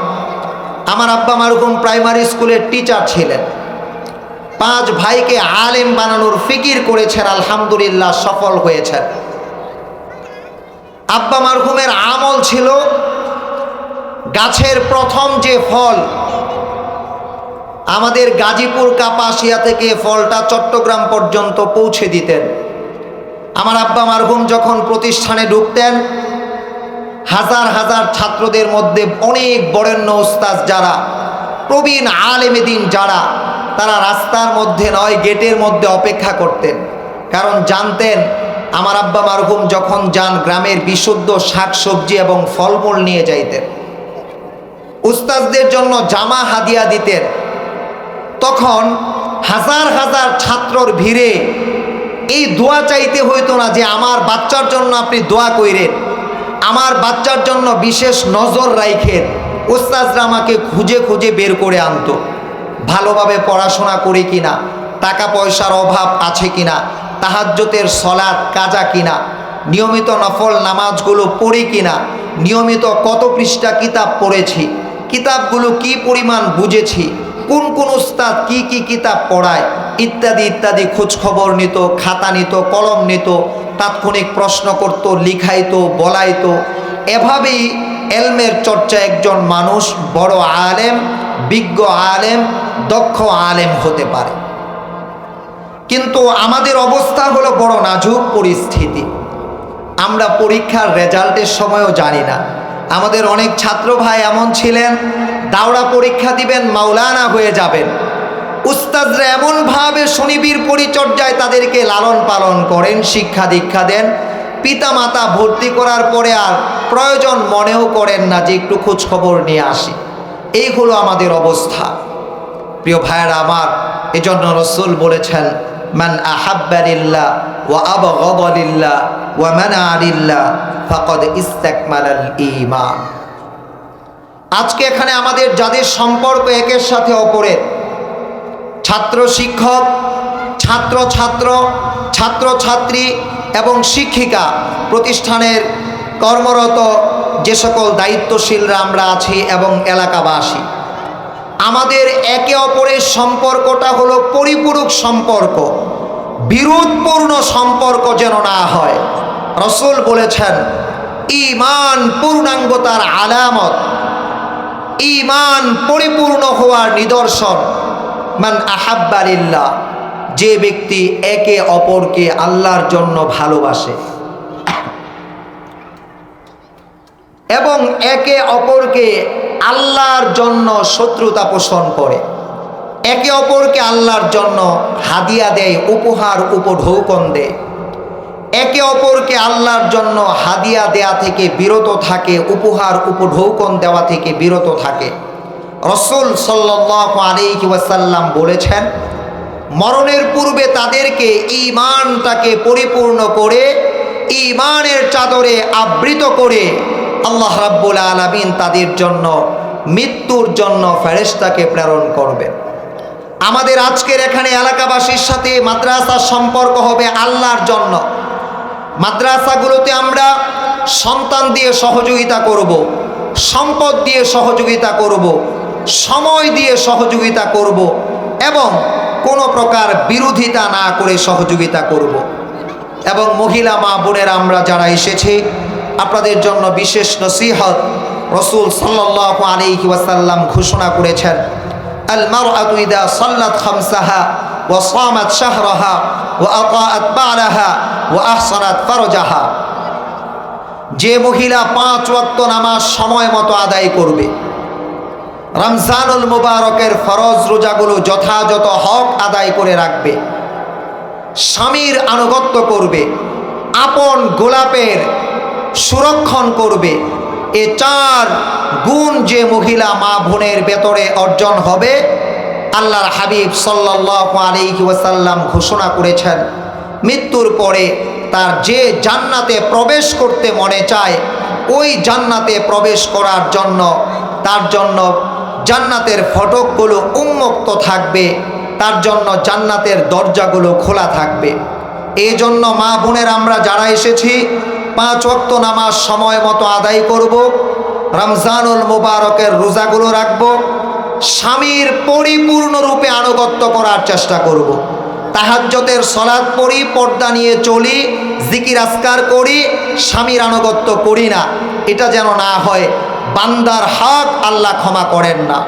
আমার আব্বা মারহুম প্রাইমারি স্কুলের টিচার ছিলেন, 5 ভাইকে আলেম বানানোর ফিকির করেছেন, আলহামদুলিল্লাহ সফল হয়েছেন। আব্বা মারহুমের আমল ছিল গাছের প্রথম যে ফল, আমাদের গাজীপুর কাপাসিয়া থেকে ফলটা চট্টগ্রাম পর্যন্ত পৌঁছে দিতেন। আমার আব্বা মারহুম যখন প্রতিষ্ঠানে ঢুকতেন, হাজার হাজার ছাত্রদের মধ্যে অনেক বরেণ্য উস্তাদ যারা, প্রবীণ আলেমে দ্বীন যারা, তারা রাস্তার মধ্যে নয় গেটের মধ্যে অপেক্ষা করতেন। কারণ জানতেন আমার আব্বা মারহুম যখন যান গ্রামের বিশুদ্ধ শাকসবজি এবং ফলমূল নিয়ে যাইতেন। উস্তাদদের জন্য জামা হাদিয়া দিতেন। তখন হাজার হাজার ছাত্রর ভিড়ে এই দোয়া চাইতে হইতো না যে আমার বাচ্চার জন্য আপনি দোয়া কইরেন, আমার বাচ্চার জন্য বিশেষ নজর রাখেন। উস্তাদরা আমাকে খুঁজে খুঁজে বের করে আনতো, ভালোভাবে পড়াশোনা করে কিনা, টাকা পয়সার অভাব আছে কিনা, তাহাজ্জুদের সলাত কাজা কিনা, নিয়মিত নফল নামাজগুলো পড়ি কিনা, নিয়মিত কত পৃষ্ঠা কিতাব পড়েছি, কিতাবগুলো কি পরিমাণ বুঝেছি, কোন কোন উস্তাদ কি কি কিতাব পড়ায়, ইত্যাদি ইত্যাদি খোঁজ খবর নিত, খাতা নিত, কলম নিত, তাৎক্ষণিক প্রশ্ন করত, লিখাইতো, বলাইতো। এভাবেই এলমের চর্চা একজন মানুষ বড় আলেম, বিজ্ঞ আলেম, দক্ষ আলেম হতে পারে। কিন্তু আমাদের অবস্থা হলো বড় নাজুক পরিস্থিতি। আমরা পরীক্ষার রেজাল্টের সময়ও জানি না। আমাদের অনেক ছাত্র ভাই এমন ছিলেন, দাওড়া পরীক্ষা দিবেন, মাওলানা হয়ে যাবেন। উস্তাদরা এমনভাবে সুনিবিড় পরিচর্যায় তাদেরকে লালন পালন করেন, শিক্ষা দীক্ষা দেন, পিতা মাতা ভর্তি করার পরে আর প্রয়োজন মনেও করেন না যে একটু খোঁজ খবর নিয়ে আসি। এই হলো আমাদের অবস্থা। প্রিয় ভাইয়েরা আমার, এজন্য রাসূল বলেছেন, মান আহাব্বা লিল্লাহ ওয়া আবগাদা লিল্লাহ ওয়া মানা লিল্লাহ ফাকাদ ইসতাকমালাল ঈমান। আজকে এখানে আমাদের যাদের সম্পর্ক একের সাথে অপরের, ছাত্র শিক্ষক, ছাত্র ছাত্র, ছাত্র ছাত্রী এবং শিক্ষিকা, প্রতিষ্ঠানের কর্মরত যে সকল দায়িত্বশীলরা আমরা আছি এবং এলাকাবাসী, আমাদের একে অপরের সম্পর্কটা হলো পরিপূরক সম্পর্ক, বিরোধপূর্ণ সম্পর্ক যেন না হয়। রাসূল বলেছেন, ঈমান পূর্ণাঙ্গতার আলামত, ঈমান পরিপূর্ণ হওয়ার নিদর্শন, মান আহাব্বা লিল্লাহ, যে ব্যক্তি একে অপরকে আল্লাহর জন্য ভালোবাসে এবং একে অপরকে আল্লাহর জন্য শত্রুতা পোষণ করে, একে অপরকে আল্লাহর জন্য হাদিয়া দেয়, উপহার উপঢৌকন দেয়, একে অপরকে আল্লাহর জন্য হাদিয়া দেয়া থেকে বিরত থাকে, উপহার উপঢৌকন দেওয়া থেকে বিরত থাকে। রাসূল সাল্লাল্লাহু আলাইহি ওয়াসাল্লাম বলেছেন, মরণের পূর্বে তাদেরকে ঈমানটাকে পরিপূর্ণ করে, ঈমানের চাদরে আবৃত করে আল্লাহ রাব্বুল আলামিন তাদের জন্য মৃত্যুর জন্য ফেরেশতাকে প্রেরণ করবেন। আমাদের আজকের এখানে এলাকাবাসীর সাথে মাদ্রাসার সম্পর্ক হবে আল্লাহর জন্য। মাদ্রাসাগুলোতে আমরা সন্তান দিয়ে সহযোগিতা করব, সম্পদ দিয়ে সহযোগিতা করব, সময় দিয়ে সহযোগিতা করব এবং কোনো প্রকার বিরোধিতা না করে সহযোগিতা করব। এবং মহিলা মা বোনেরা আমরা যারা এসেছি, আপনাদের জন্য বিশেষ নসিহত। রাসূল সাল্লাল্লাহু আলাইহি ওয়াসাল্লাম ঘোষণা করেছেন, আল মারআতু ইযা সাল্লাত খামসাহা ওয়া সামাত শাহরাহা ওয়া আতাআত বা'লাহা ওয়া আহসানাত ফারজাহা, যে মহিলা 5 ওয়াক্ত নামাজ সময় মতো আদায় করবে, রমজানুল মুবারকের ফরজ রোজাগুলো যথাযথ হক আদায় করে রাখবে, স্বামীর আনুগত্য করবে, আপন গোলাপের সুরক্ষণ করবে, এ 4 গুণ যে মহিলা মা বোনের ভেতরে অর্জন হবে, আল্লাহর হাবিব সাল্লাল্লাহু আলাইহি ওয়াসাল্লাম ঘোষণা করেছেন, মৃত্যুর পরে তার যে জান্নাতে প্রবেশ করতে মনে চায়, ওই জান্নাতে প্রবেশ করার জন্য তার জন্য জান্নাতের ফটকগুলো উন্মুক্ত থাকবে, তার জন্য জান্নাতের দরজাগুলো খোলা থাকবে। এই জন্য মা বোনের আমরা যারা এসেছি 5 ওয়াক্ত নামাজ সময় মতো আদায় করব, রমজানুল মুবারকের রোজাগুলো রাখব, স্বামীর পরিপূর্ণরূপে আনুগত্য করার চেষ্টা করব, তাহাজ্জুদের সালাত পড়ি, পর্দা নিয়ে চলি, জিকির আজকার করি, স্বামীর আনুগত্য করি না, এটা যেন না হয়। বান্দার হক আল্লাহ ক্ষমা করেন না।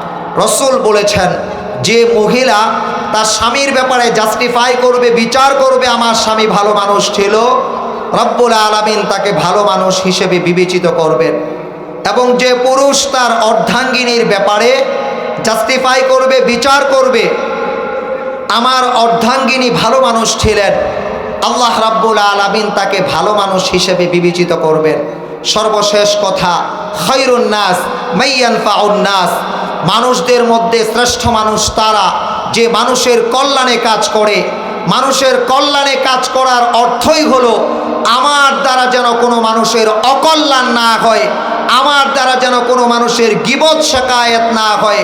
রাসূল বলেছেন, যে মহিলা তার স্বামীর ব্যাপারে জাস্টিফাই করবে, বিচার করবে আমার স্বামী ভালো মানুষ ছিল, রব্বুল আলামিন তাকে ভালো মানুষ হিসেবে বিবেচিত করবেন। এবং যে পুরুষ তার অর্ধাঙ্গিনীর ব্যাপারে জাস্টিফাই করবে, বিচার করবে আমার অর্ধাঙ্গিনী ভালো মানুষ ছিলেন, আল্লাহ রাব্বুল আলামিন তাকে ভালো মানুষ হিসেবে বিবেচিত করবেন। সর্বশেষ কথা, খায়রুন নাস মাইয়ানফাউন নাস, মানুষদের মধ্যে শ্রেষ্ঠ মানুষ তারা যে মানুষের কল্যাণে কাজ করে। মানুষের কল্যাণে কাজ করার অর্থই হলো আমার দ্বারা যেন কোনো মানুষের অকল্যাণ না হয়, আমার দ্বারা যেন কোনো মানুষের গীবত শিকায়েত না হয়,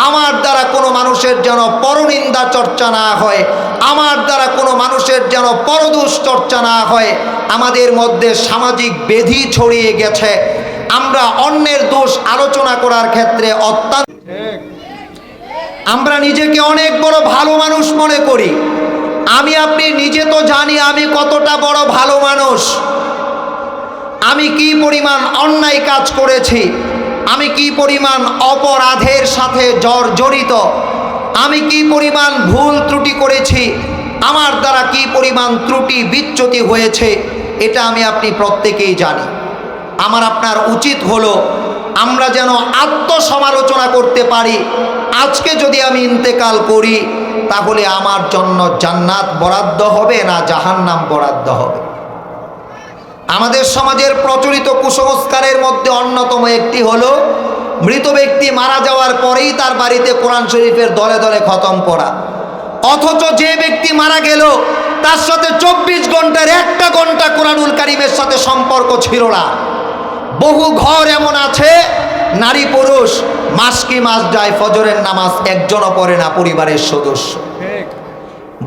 আমার দ্বারা কোনো মানুষের যেন পরনিন্দা চর্চা না হয়, আমার দ্বারা কোনো মানুষের যেন পরদোষ চর্চা না হয়। আমাদের মধ্যে সামাজিক ব্যাধি ছড়িয়ে গেছে, আমরা অন্যের দোষ আলোচনা করার ক্ষেত্রে অত্যন্ত, আমরা নিজেকে অনেক বড় ভালো মানুষ মনে করি। আমি আপনি নিজে তো জানি আমি কতটা বড় ভালো মানুষ, আমি কি পরিমাণ অন্যায় কাজ করেছি, আমি কি পরিমাণ অপরাধের সাথে জড়িত, আমি কি পরিমাণ ভুল ত্রুটি করেছি, আমার দ্বারা কি পরিমাণ ত্রুটি বিচ্যুতি হয়েছে, এটা আমি আপনি প্রত্যেকেই জানি। আমার আপনার উচিত হলো আমরা যেন আত্মসমালোচনা করতে পারি, আজকে যদি আমি ইন্তেকাল করি তাহলে আমার জন্য জান্নাত বরাদ্দ হবে না জাহান্নাম বরাদ্দ হবে। আমাদের সমাজের প্রচলিত কুসংস্কারের মধ্যে অন্যতম একটি হলো মৃত ব্যক্তি মারা যাওয়ার পরেই তার বাড়িতে কোরআন শরীফের দলে দলে খতম পড়া, অথচ যে ব্যক্তি মারা গেল তার সাথে 24 ঘন্টার 1টা ঘন্টা কোরআনুল কারীমের সাথে সম্পর্ক ছিল না। বহু ঘর এমন আছে, নারী পুরুষ মাস কি মাস যায় ফজরের নামাজ একজনও পড়ে না পরিবারের সদস্য,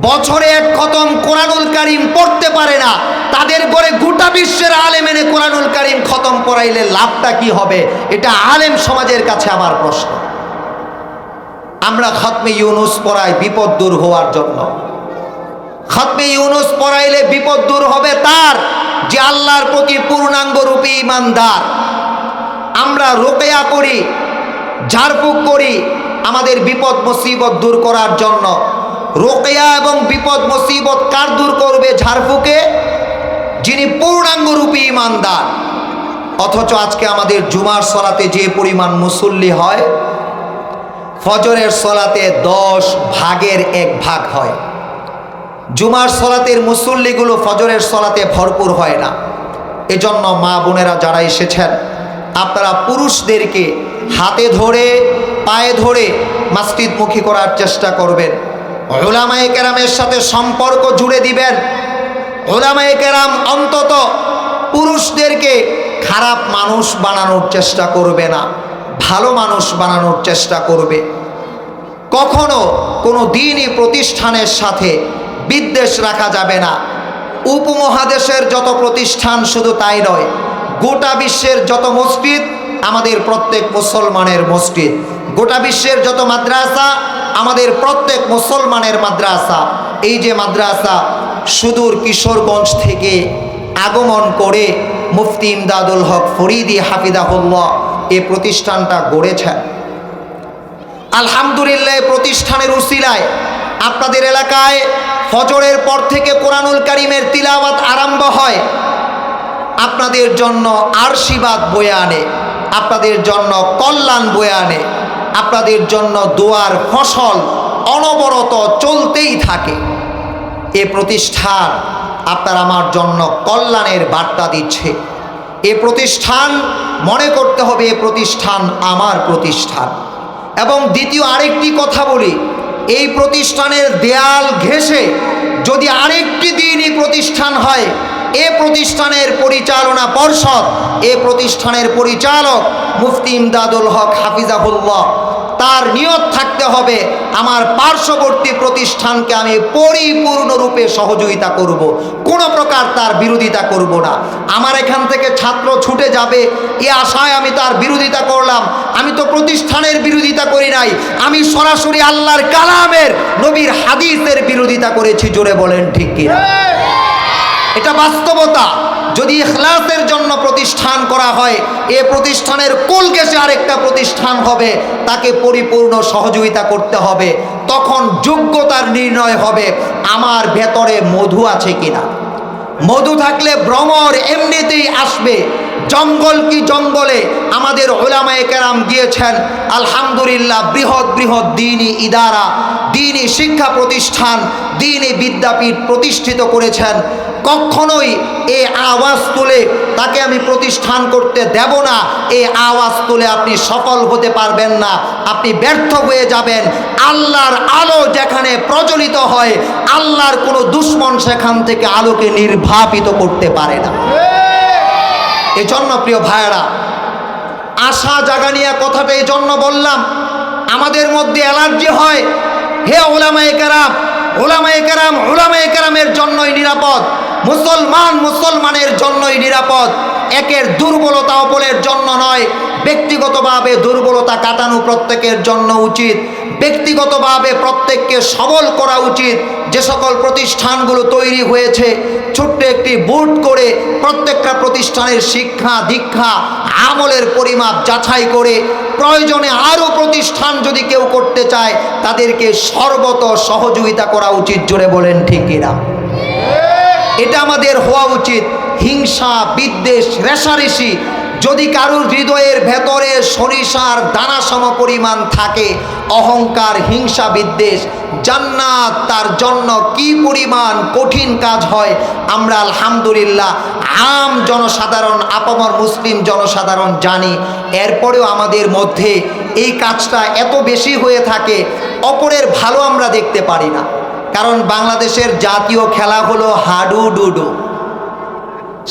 বছরে 1 খতম কোরআনুল কারীম পড়তে পারে না। তাদের ঘরে গোটা বিশ্বের আলেম এনে কোরআনুল কারীম খতম পড়াইলে লাভটা কি হবে? এটা আলেম সমাজের কাছে আমার প্রশ্ন। আমরা খতমে ইউনুস পড়াই বিপদ দূর হওয়ার জন্য। খতমে ইউনুস পড়াইলে বিপদ দূর হবে তার যে আল্লাহর প্রতি পূর্ণাঙ্গ রূপে ঈমানদার। আমরা রুকিয়া করি, ঝাড়ফুঁক করি আমাদের বিপদ মুসিবত দূর করার জন্য। রুকিয়া এবং বিপদ মুসিবত কার দূর করবে? ঝাড়ফুঁকে, যিনি পূর্ণাঙ্গ রূপে ঈমানদার। অথচ আজকে আমাদের জুমার সলাতে যে পরিমাণ মুসল্লি হয়, ফজরের সলাতে 10 ভাগের 1 ভাগ হয়। জুমার সলাতের মুসল্লিগুলো ফজরের সলাতে ভরপুর হয় না। এজন্য মা বোনেরা যারা এসেছেন, আপনারা পুরুষদেরকে হাতে ধরে পায়ে ধরে মসজিদমুখী করার চেষ্টা করবেন। উলামায়ে কেরামের সাথে সম্পর্ক জুড়ে দিবেন। উলামায়ে কেরাম অন্তত পুরুষদেরকে খারাপ মানুষ বানানোর চেষ্টা করবে না, ভালো মানুষ বানানোর চেষ্টা করবে। কখনো কোনো দ্বীনি প্রতিষ্ঠানের সাথে বিদ্বেষ রাখা যাবে না। উপমহাদেশের যত প্রতিষ্ঠান, শুধু তাই নয়, গোটা বিশ্বের যত মসজিদ আমাদের প্রত্যেক মুসলমানের মসজিদ, গোটা বিশ্বের যত মাদ্রাসা আমাদের প্রত্যেক মুসলমানের মাদ্রাসা। এই যে মাদ্রাসা সুদূর কিশোরগঞ্জ থেকে আগমন করে মুফতি ইমদাদুল হক ফরিদি হাফিজাহুল্লাহ এই প্রতিষ্ঠানটা গড়েছেন। আলহামদুলিল্লাহ, প্রতিষ্ঠানের উসিলায় আপনাদের এলাকায় ফজরের পর থেকে কোরআনুল কারীমের তিলাওয়াত আরম্ভ হয়। আপনাদের জন্য আশীর্বাদ বয়ে আনে, আপনাদের জন্য কল্যাণ বয়ে আনে, আপনাদের জন্য দোয়ার ফসল অনবরত চলতেই থাকে। এ প্রতিষ্ঠান আপনার আমার জন্য কল্যাণের বার্তা দিচ্ছে। এ প্রতিষ্ঠান মনে করতে হবে এ প্রতিষ্ঠান আমার প্রতিষ্ঠান। এবং দ্বিতীয় আরেকটি কথা বলি, এই প্রতিষ্ঠানের দেয়াল ঘেঁষে যদি আরেকটি দ্বীনি প্রতিষ্ঠান হয়, এ প্রতিষ্ঠানের পরিচালনা পর্ষদ, এ প্রতিষ্ঠানের পরিচালক মুফতি ইমদাদুল হক হাফিজাহুল্লাহ, তার নিয়ত থাকতে হবে আমার পার্শ্ববর্তী প্রতিষ্ঠানকে আমি পরিপূর্ণরূপে সহযোগিতা করব, কোনো প্রকার তার বিরোধিতা করব না। আমার এখান থেকে ছাত্র ছুটে যাবে এ আশায় আমি তার বিরোধিতা করলাম, আমি তো প্রতিষ্ঠানের বিরোধিতা করি নাই, আমি সরাসরি আল্লাহর কালামের নবীর হাদিসের বিরোধিতা করেছি। জোরে বলেন ঠিক কিনা? এটা বাস্তবতা। যদি ইখলাসের জন্য প্রতিষ্ঠান করা হয়, এ প্রতিষ্ঠানের কুল ঘেঁষে আরেকটা প্রতিষ্ঠান হবে, তাকে পরিপূর্ণ সহযোগিতা করতে হবে। তখন যোগ্যতার নির্ণয় হবে আমার ভেতরে মধু আছে কিনা। মধু থাকলে ভ্রমর এমনিতেই আসবে। জঙ্গল কি জঙ্গলে আমাদের উলামায়ে কেরাম গিয়েছেন, আলহামদুলিল্লাহ, বৃহৎ বৃহৎ দ্বীনি ইদারা, দ্বীনি শিক্ষা প্রতিষ্ঠান, দ্বীনি বিদ্যাপীঠ প্রতিষ্ঠিত করেছেন। কখনোই এই আওয়াজ তুলে তাকে আমি প্রতিষ্ঠান করতে দেব না, এই আওয়াজ তুলে আপনি সফল হতে পারবেন না, আপনি ব্যর্থ হয়ে যাবেন। আল্লাহর আলো যেখানে প্রজ্বলিত হয়, আল্লাহর কোনো দুশমন সেখান থেকে আলোকে নির্বাপিত করতে পারে না। এজন্য প্রিয় ভাইয়েরা, আশা জাগানিয়া কথাটা এই জন্য বললাম, আমাদের মধ্যে অ্যালার্জি হয়। হে উলামায়ে কেরাম, উলামায়ে কেরাম উলামায়ে কেরামের জন্যই নিরাপদ, মুসলমান মুসলমানের জন্যই নিরাপদ। একের দুর্বলতা অপরের জন্য নয়। ব্যক্তিগতভাবে দুর্বলতা কাটানো প্রত্যেকের জন্য উচিত, ব্যক্তিগতভাবে প্রত্যেককে সবল করা উচিত। যে সকল প্রতিষ্ঠানগুলো তৈরি হয়েছে, ছোট্ট একটি বোর্ড করে প্রত্যেকটা প্রতিষ্ঠানের শিক্ষা দীক্ষা আমলের পরিমাপ যাচাই করে প্রয়োজনে আরও প্রতিষ্ঠান যদি কেউ করতে চায়, তাদেরকে সর্বত সহযোগিতা করা উচিত। জোরে বলেন ঠিক কিনা? এটা আমাদের হওয়া উচিত। হিংসা বিদ্বেষ রেষারেষি যদি কারুর হৃদয়ের ভেতরে সরিষার দানা সম পরিমাণ থাকে, অহংকার হিংসা বিদ্বেষ, জান্নাত তার জন্য কি পরিমাণ কঠিন কাজ হয় আমরা আলহামদুলিল্লাহ আম জনসাধারণ, আপামর মুসলিম জনসাধারণ জানি। এরপরেও আমাদের মধ্যে এই কাজটা এত বেশি হয়ে থাকে, অপরের ভালো আমরা দেখতে পারি না। কারণ বাংলাদেশের জাতীয় খেলা হলো হাডুডুডু।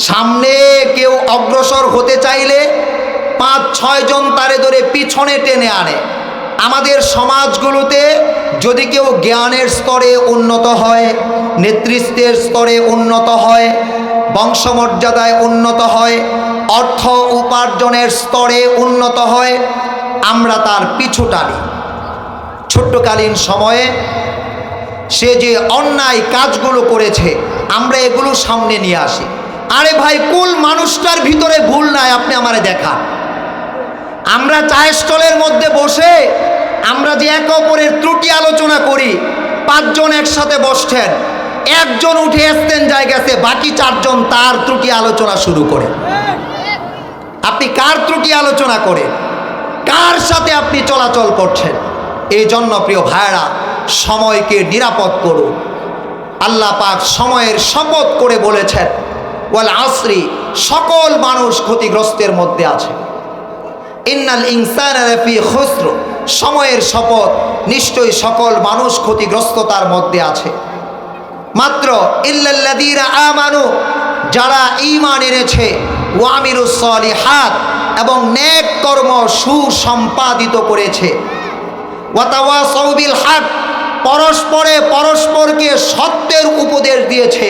সামনে কেউ অগ্রসর হতে চাইলে 5-6 জন তারে ধরে পিছনে টেনে আনে। আমাদের সমাজগুলোতে যদি কেউ জ্ঞানের স্তরে উন্নত হয়, নেতৃত্বের স্তরে উন্নত হয়, বংশমর্যাদায় উন্নত হয়, অর্থ উপার্জনের স্তরে উন্নত হয়, আমরা তার পিছু টানি। ছোট্টকালীন সময়ে সে যে অন্যায় কাজগুলো করেছে, আমরা এগুলো সামনে নিয়ে আসি। আরে ভাই, কুল মানুষটার ভিতরে ভুল নাই, আপনি আমারে দেখান। আমরা চায়ের স্টলের মধ্যে বসে আমরা যে একে অপরের ত্রুটি আলোচনা করি, 5 জন একসাথে বসছেন, একজন উঠে আসতেন জায়গাতে, বাকি 4 জন তার ত্রুটি আলোচনা শুরু করে। আপনি কার ত্রুটি আলোচনা করেন? কার সাথে আপনি চলাচল করছেন? এই জন্য প্রিয় ভাইরা, সময়কে নিরাপদ করুন। আল্লাহ পাক সময়ের শপথ করে বলেছেন, ওয়াল আসরি, সকল মানুষ ক্ষতিগ্রস্তের মধ্যে আছে। ইন্নাল ইনসানা লাফি খুসর, সময়ের শপথ, নিশ্চয়ই সকল মানুষ ক্ষতিগ্রস্ততার মধ্যে আছে। মাত্র ইল্লাল্লাযীনা আমানু, যারা ঈমান এনেছে, ওয়া আমিলুস সলিহাত, এবং নেক কর্ম সুসম্পাদিত করেছে, ওয়া তাওয়াসাউ বিল হক, পরস্পরে পরস্পরকে সত্যের উপদেশ দিয়েছে,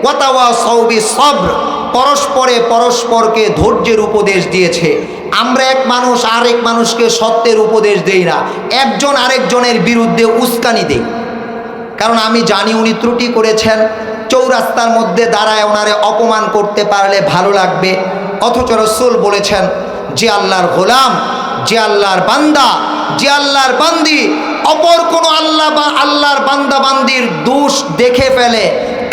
ওয়া তাওয়াসাউ বিস সবর, পরস্পরে পরস্পরকে ধৈর্যের উপদেশ দিয়েছে। আমরা এক মানুষ আরেক মানুষকে সত্যের উপদেশ দেই না, একজন আরেকজনের বিরুদ্ধে উস্কানি দেই। কারণ আমি জানি উনি ত্রুটি করেছেন, চৌরাস্তার মধ্যে দাঁড়ায় ওনারে অপমান করতে পারলে ভালো লাগবে, অথচ রাসূল বলেছেন, যে আল্লাহর গোলাম, যে আল্লাহর বান্দা, যে আল্লাহর বান্দি অপর কোনো আল্লাহ বা আল্লাহর বান্দা বান্দির দোষ দেখে ফেলে,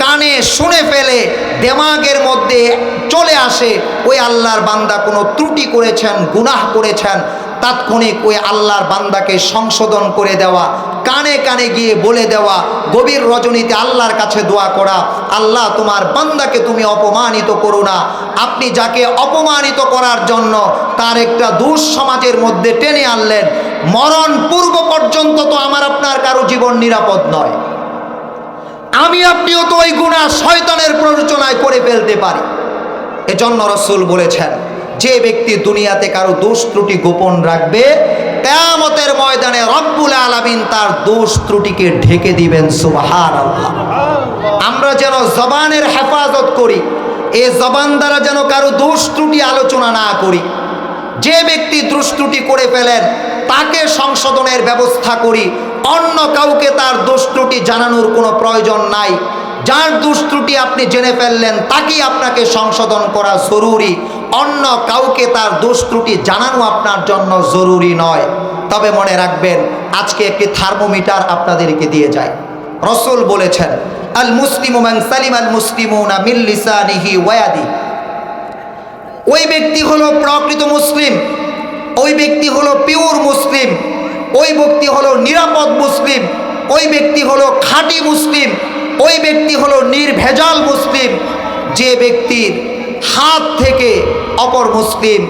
কানে শুনে ফেলে, দেমাগের মধ্যে চলে আসে ওই আল্লাহর বান্দা কোনো ত্রুটি করেছেন, গুনাহ করেছেন, তাৎক্ষণিক ওই আল্লাহর বান্দাকে সংশোধন করে দেওয়া, কানে কানে গিয়ে বলে দেওয়া, গভীর রজনীতে আল্লাহর কাছে দোয়া করা, আল্লাহ তোমার বান্দাকে তুমি অপমানিত করো না। আপনি যাকে অপমানিত করার জন্য তার একটা দোষ সমাজের মধ্যে টেনে আনলেন, মরণ পূর্ব পর্যন্ত তো আমার আপনার কারো জীবন নিরাপদ নয়। আমি আপনিও তো ওই গুনাহ শয়তানের প্ররোচনায় করে ফেলতে পারি। এজন্য রাসূল বলেছেন, যে ব্যক্তি দুনিয়াতে কারো দোষ ত্রুটি গোপন রাখবে, কিয়ামতের ময়দানে রব্বুল আলামিন তার দোষ ত্রুটিকে ঢেকে দিবেন। সুবহানাল্লাহ। আমরা যেন জবানের হেফাজত করি, এই জবান দ্বারা যেন কারো দোষ ত্রুটি আলোচনা না করি। যে ব্যক্তি দোষ ত্রুটি করে ফেলেন তাকে সংশোধনের ব্যবস্থা করি, অন্য কাউকে তার দোষ ত্রুটি জানানোর কোনো প্রয়োজন নাই। যার দোষ ত্রুটি আপনি জেনে ফেললেন তাকেই আপনাকে সংশোধন করা জরুরি, অন্য কাউকে তার দোষ ত্রুটি জানানো আপনার জন্য জরুরি নয়। তবে মনে রাখবেন, আজকে একটি থার্মোমিটার আপনাদেরকে দিয়ে যায়। রাসূল বলেছেন, আল মুসলিমু মান সালিম আল মুসলিমুনা মিন লিসানিহি ওয়া ইয়াদিহি। ওই ব্যক্তি হলো প্রকৃত মুসলিম, ওই ব্যক্তি হলো পিওর মুসলিম, ওই ব্যক্তি হলো নিরাপদ মুসলিম, ওই ব্যক্তি হলো খাঁটি মুসলিম, ওই ব্যক্তি হলো নির্ভেজাল মুসলিম, যে ব্যক্তির হাত থেকে অপর মুসলিম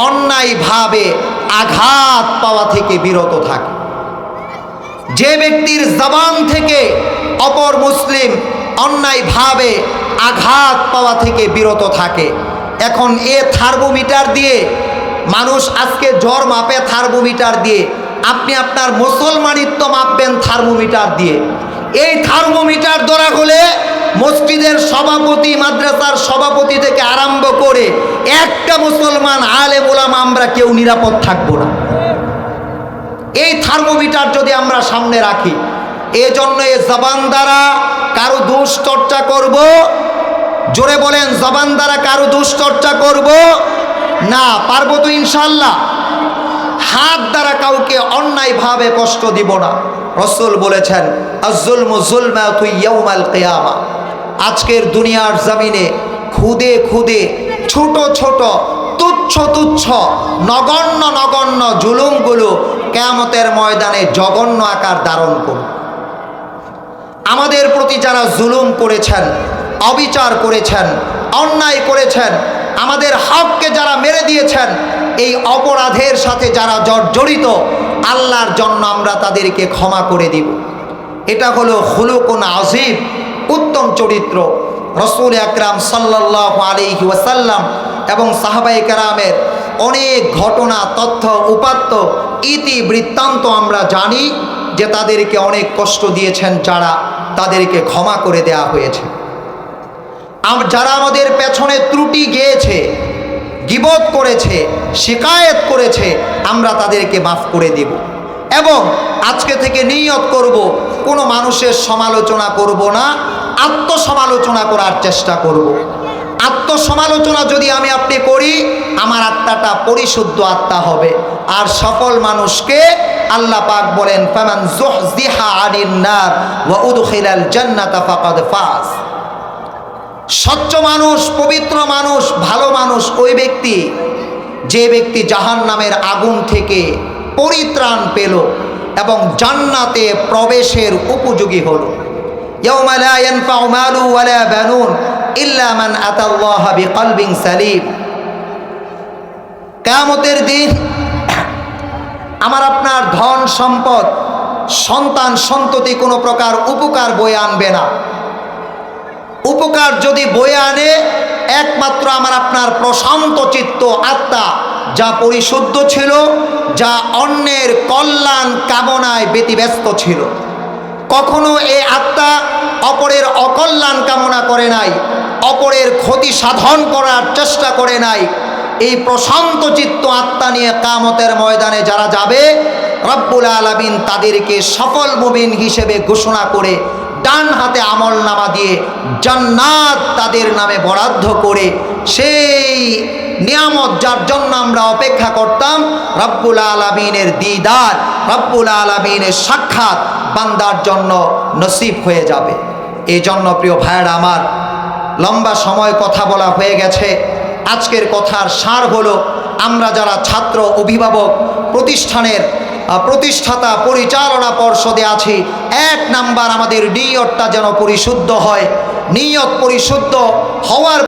অন্যায়ভাবে আঘাত পাওয়া থেকে বিরত থাকে, যে ব্যক্তির জবান থেকে অপর মুসলিম অন্যায়ভাবে আঘাত পাওয়া থেকে বিরত থাকে। এখন এ থার্মোমিটার দিয়ে মানুষ আজকে জ্বর মাপে থার্মোমিটার দিয়ে, আপনি আপনার মুসলমানিত্ব মাপবেন থার্মোমিটার দিয়ে। এই থার্মোমিটার ধরা হলে মসজিদের সভাপতি, মাদ্রাসার সভাপতি থেকে আরম্ভ করে একটা মুসলমান আলেম ওলামা আমরা কেউ নিরাপদ থাকবো না। এই থার্মোমিটার যদি আমরা সামনে রাখি, এজন্য এই জবান দ্বারা কারো দোষ চর্চা করব, জোরে বলেন, জবান দ্বারা কারো দোষ চর্চা করব না, পারবো তো ইনশাআল্লাহ। হাত দ্বারা কাউকে অন্যায়ভাবে কষ্ট দিব না। রাসূল বলেছেন, আয-যুলমু যুলমাতু ইয়াউমাল কিয়ামা। আজকের দুনিয়ার জমিনে খুদে খুদে ছোট ছোট তুচ্ছ তুচ্ছ নগণ্য নগণ্য জুলুমগুলো কিয়ামতের ময়দানে জঘন্য আকার ধারণ করবে। আমাদের প্রতি যারা জুলুম করেছেন, অবিচার করেছেন, অন্যায় করেছেন, আমাদের হককে যারা মেরে দিয়েছেন, এই অপরাধের সাথে যারা জড়িত, আল্লাহর জন্য আমরা তাদেরকে ক্ষমা করে দিব। এটা হলো খুলুকুন আযীম, উত্তম চরিত্র। রাসূল আকরাম সাল্লাল্লাহু আলাইহি ওয়াসাল্লাম এবং সাহাবায়ে কেরামের অনেক ঘটনা, তথ্য, উপাত্ত, ইতিবৃত্তান্ত আমরা জানি যে তাদেরকে অনেক কষ্ট দিয়েছেন যারা, তাদেরকে ক্ষমা করে দেয়া হয়েছে। যারা আমাদের পেছনে ত্রুটি গিয়েছে, গীবত করেছে, শিকায়েত করেছে, আমরা তাদেরকে মাফ করে দেব। এবং আজকে থেকে নিয়ত করব, কোনো মানুষের সমালোচনা করব না, আত্মসমালোচনা করার চেষ্টা করব। আত্মসমালোচনা যদি আমি আপনি করি, আমার আত্মাটা পরিশুদ্ধ আত্মা হবে। আর সকল মানুষকে আল্লাহ পাক বলেন, ফামান যুহজিহা আনিন নার ওয়া উদখিলাল জান্নাতা ফাকাদ ফাজ। স্বচ্ছ মানুষ, পবিত্র মানুষ, ভালো মানুষ ওই ব্যক্তি, যে ব্যক্তি জাহান্নামের আগুন থেকে পরিত্রাণ পেল এবং জান্নাতে প্রবেশের উপযোগী হলো। ইয়াউমা লা ইয়ানফাউ মালু ওয়ালা বানুন ইল্লা মান আতাল্লাহা বিকলবিন সালিম। কিয়ামতের দিন আমার আপনার ধন সম্পদ, সন্তান সন্ততি কোনো প্রকার উপকার বয়ে আনবে না। উপকার যদি বয়ে আনে, একমাত্র আমার আপনার প্রশান্ত চিত্ত আত্মা, যা পরিশুদ্ধ ছিল, যা অন্যের কল্যাণ কামনায় ব্যতিব্যস্ত ছিল। কখনো এই আত্মা অপরের অকল্যাণ কামনা করে নাই, অপরের ক্ষতি সাধন করার চেষ্টা করে নাই। এই প্রশান্ত চিত্ত আত্মা নিয়ে কিয়ামতের ময়দানে যারা যাবে, রব্বুল আলামিন তাদেরকে সফল মুমিন হিসেবে ঘোষণা করে ডান হাতে আমলনামা দিয়ে জান্নাত তাদের নামে বরাদ্দ করে সেই নিয়ামত, যার জন্য আমরা অপেক্ষা করতাম, রব্বুল আলামিনের দিদার, রব্বুল আলামিনের সাক্ষাৎ বান্দার জন্য নসিব হয়ে যাবে। এই জন্য প্রিয় ভাইয়েরা আমার, লম্বা সময় কথা বলা হয়ে গেছে। আজকের কথার সার হলো, আমরা যারা ছাত্র, অভিভাবক, প্রতিষ্ঠানের প্রতিষ্ঠাতা, পরিচালনা পর্ষদে আছি, 1 নাম্বার আমাদের নিয়তটা যেন পরিশুদ্ধ হয়। নিয়ত পরিশুদ্ধ হওয়ার